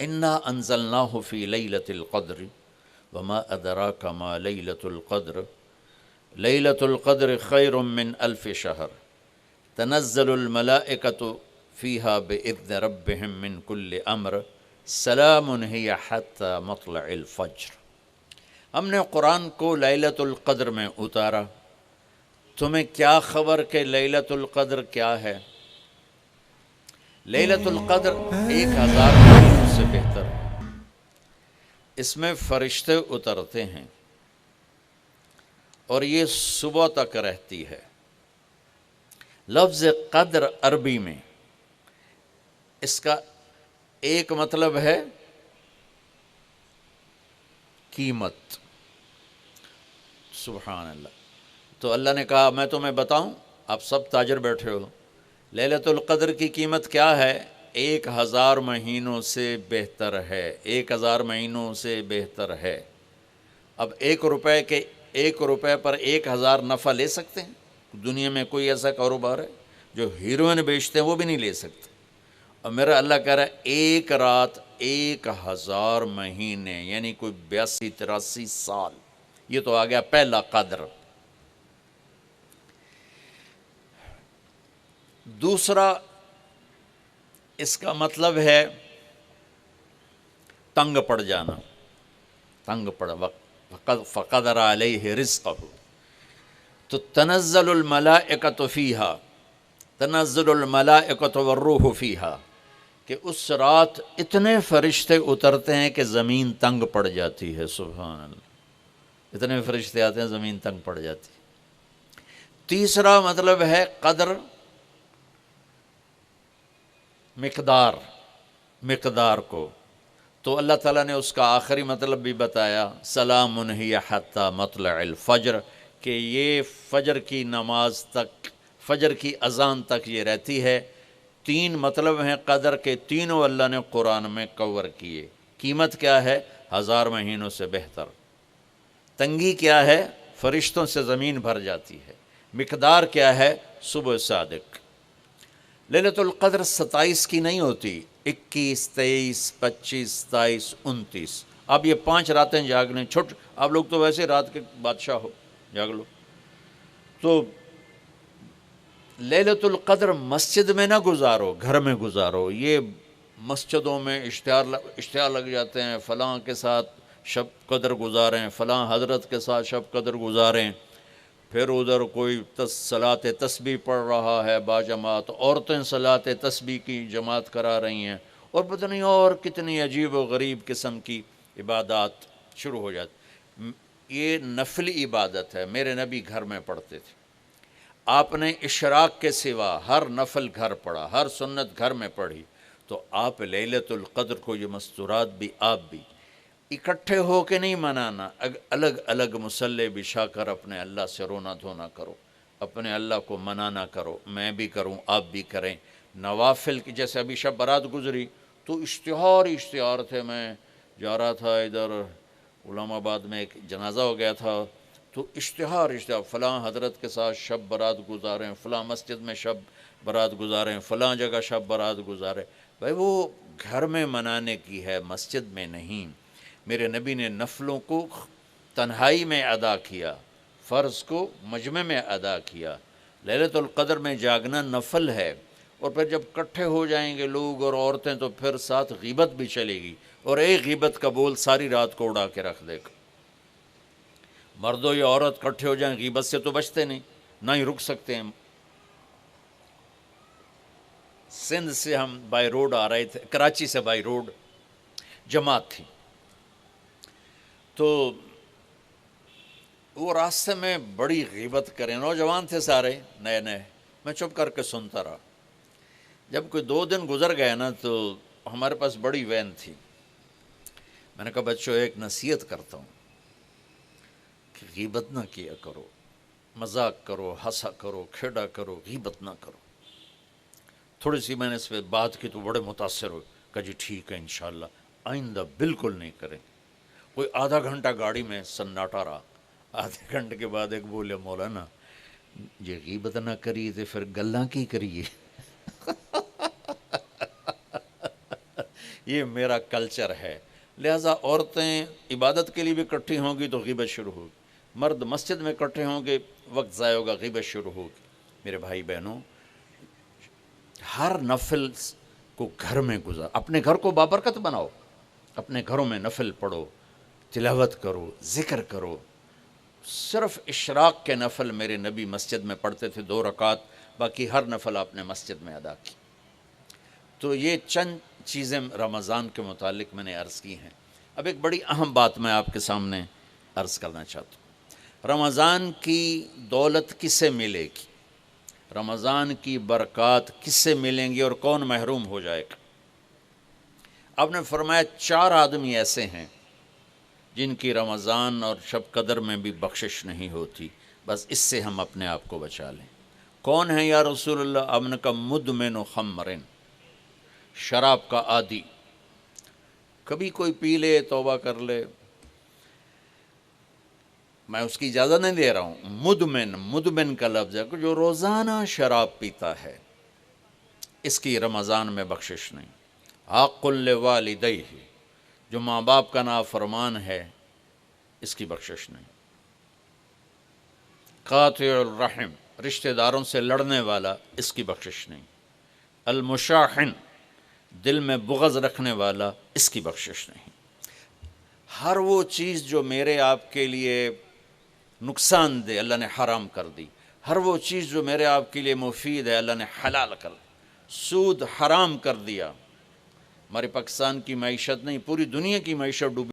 انا انزلناہ فی لیلۃ القدر وما ادراک ما لیلۃ القدر لیلۃ القدر خیر من الف شہر تنزل الملائکۃ فیہا بإذن ربہم من کل امر سلام ہی حتی مطلع الفجر۔ ہم نے قرآن کو لیلۃ القدر میں اتارا، تمہیں کیا خبر کہ لیلۃ القدر کیا ہے؟ لیلۃ القدر 1000 مہینوں سے بہتر ہے، اس میں فرشتے اترتے ہیں اور یہ صبح تک رہتی ہے۔ لفظ قدر عربی میں اس کا ایک مطلب ہے قیمت، سبحان اللہ۔ تو اللہ نے کہا میں تمہیں بتاؤں، آپ سب تاجر بیٹھے ہو، لیلۃ القدر کی قیمت کیا ہے؟ 1000 مہینوں سے بہتر ہے، 1000 مہینوں سے بہتر ہے۔ اب 1 روپے پر 1000 نفع لے سکتے ہیں؟ دنیا میں کوئی ایسا کاروبار ہے؟ جو ہیروئن بیچتے ہیں وہ بھی نہیں لے سکتے۔ اور میرا اللہ کہہ رہا ہے ایک رات 1000 مہینے، یعنی کوئی 82-83 سال۔ یہ تو آ گیا پہلا قدر۔ دوسرا اس کا مطلب ہے تنگ پڑ جانا، تنگ پڑ فقدر علیہ رزقہ۔ تو تنزل الملائکۃ فیہا، تنزل الملائکۃ والروح فیہا، کہ اس رات اتنے فرشتے اترتے ہیں کہ زمین تنگ پڑ جاتی ہے، سبحان اللہ، اتنے فرشتے آتے ہیں زمین تنگ پڑ جاتی ہے۔ تیسرا مطلب ہے قدر، مقدار کو، تو اللہ تعالیٰ نے اس کا آخری مطلب بھی بتایا، سلام ہی حتی مطلع الفجر، کہ یہ فجر کی نماز تک، فجر کی اذان تک یہ رہتی ہے۔ 3 مطلب ہیں قدر کے، تینوں اللہ نے قرآن میں کور کیے۔ قیمت کیا ہے؟ 1000 مہینوں سے بہتر۔ تنگی کیا ہے؟ فرشتوں سے زمین بھر جاتی ہے۔ مقدار کیا ہے؟ صبح صادق۔ لیلۃ القدر 27 کی نہیں ہوتی، 21، 23، 25، 27، 29۔ اب یہ 5 راتیں جاگ لیں، چھٹ، آپ لوگ تو ویسے رات کے بادشاہ ہو، جاگ لو۔ تو لیلۃ القدر مسجد میں نہ گزارو، گھر میں گزارو۔ یہ مسجدوں میں اشتہار لگ جاتے ہیں، فلاں کے ساتھ شب قدر گزاریں، فلاں حضرت کے ساتھ شب قدر گزاریں، پھر ادھر کوئی صلاۃ تسبیح پڑھ رہا ہے باجماعت، عورتیں صلاۃ تسبیح کی جماعت کرا رہی ہیں، اور پتہ نہیں اور کتنی عجیب و غریب قسم کی عبادات شروع ہو جاتی۔ یہ نفلی عبادت ہے، میرے نبی گھر میں پڑھتے تھے۔ آپ نے اشراق کے سوا ہر نفل گھر پڑھا، ہر سنت گھر میں پڑھی، تو آپ لیلۃ القدر کو یہ مستورات بھی آپ بھی اکٹھے ہو کے نہیں منانا، الگ الگ مصلی بچھا کر اپنے اللہ سے رونا دھونا کرو، اپنے اللہ کو منانا کرو، میں بھی کروں، آپ بھی کریں۔ نوافل کی، جیسے ابھی شب برات گزری تو اشتہار تھے، میں جا رہا تھا ادھر علام آباد میں، ایک جنازہ ہو گیا تھا، تو اشتہار فلاں حضرت کے ساتھ شب برات گزاریں، فلاں مسجد میں شب برات گزاریں، فلاں جگہ شب برات گزاریں۔ بھائی وہ گھر میں منانے کی ہے، مسجد میں نہیں۔ میرے نبی نے نفلوں کو تنہائی میں ادا کیا، فرض کو مجمع میں ادا کیا۔ لیلۃ القدر میں جاگنا نفل ہے، اور پھر جب کٹھے ہو جائیں گے لوگ اور عورتیں تو پھر ساتھ غیبت بھی چلے گی، اور ایک غیبت کا بول ساری رات کو اڑا کے رکھ دے گا۔ مردوں یا عورت کٹھے ہو جائیں، غیبت سے تو بچتے نہیں، نہ ہی رک سکتے ہیں۔ سندھ سے ہم بائی روڈ آ رہے تھے، کراچی سے بائی روڈ جماعت تھی، تو وہ راستے میں بڑی غیبت کریں، نوجوان تھے سارے نئے نئے، میں چپ کر کے سنتا رہا۔ جب کوئی 2 دن گزر گئے نا، تو ہمارے پاس بڑی وین تھی، میں نے کہا بچوں ایک نصیحت کرتا ہوں کہ غیبت نہ کیا کرو، مذاق کرو، ہنسا کرو، کھیڑا کرو، غیبت نہ کرو۔ تھوڑی سی میں نے اس پہ بات کی تو بڑے متاثر ہوئے، کہا جی ٹھیک ہے انشاءاللہ آئندہ بالکل نہیں کریں۔ کوئی آدھا گھنٹہ گاڑی میں سناٹا رہا، آدھے گھنٹے کے بعد ایک بولے مولانا یہ غیبت نہ کریے تو پھر گلاں کی کریے؟ یہ میرا کلچر ہے۔ لہٰذا عورتیں عبادت کے لیے بھی اکٹھی ہوں گی تو غیبت شروع ہوگی، مرد مسجد میں اکٹھے ہوں گے وقت ضائع ہوگا، غیبت شروع ہوگی۔ میرے بھائی بہنوں، ہر نفل کو گھر میں گزار، اپنے گھر کو بابرکت بناؤ، اپنے گھروں میں نفل پڑھو، تلاوت کرو، ذکر کرو۔ صرف اشراق کے نفل میرے نبی مسجد میں پڑھتے تھے 2 رکعت، باقی ہر نفل آپ نے مسجد میں ادا کی۔ تو یہ چند چیزیں رمضان کے متعلق میں نے عرض کی ہیں۔ اب ایک بڑی اہم بات میں آپ کے سامنے عرض کرنا چاہتا ہوں۔ رمضان کی دولت کس سے ملے گی؟ رمضان کی برکات کس سے ملیں گی اور کون محروم ہو جائے گا؟ آپ نے فرمایا 4 آدمی ایسے ہیں جن کی رمضان اور شب قدر میں بھی بخشش نہیں ہوتی، بس اس سے ہم اپنے آپ کو بچا لیں۔ کون ہیں یا رسول اللہ؟ آپ نے کہا مدمن خمرن، شراب کا عادی، کبھی کوئی پی لے توبہ کر لے، میں اس کی اجازت نہیں دے رہا ہوں۔ مدمن کا لفظ ہے کہ جو روزانہ شراب پیتا ہے، اس کی رمضان میں بخشش نہیں۔ حق لوالدیہ، جو ماں باپ کا نافرمان ہے، اس کی بخشش نہیں۔ قاطع الرحم، رشتہ داروں سے لڑنے والا، اس کی بخشش نہیں۔ المشاحن، دل میں بغض رکھنے والا، اس کی بخشش نہیں۔ ہر وہ چیز جو میرے آپ کے لیے نقصان دہ اللہ نے حرام کر دی، ہر وہ چیز جو میرے آپ کے لیے مفید ہے اللہ نے حلال کر دی۔ سود حرام کر دیا۔ ہمارے پاکستان کی معیشت نہیں، پوری دنیا کی معیشت ڈوبی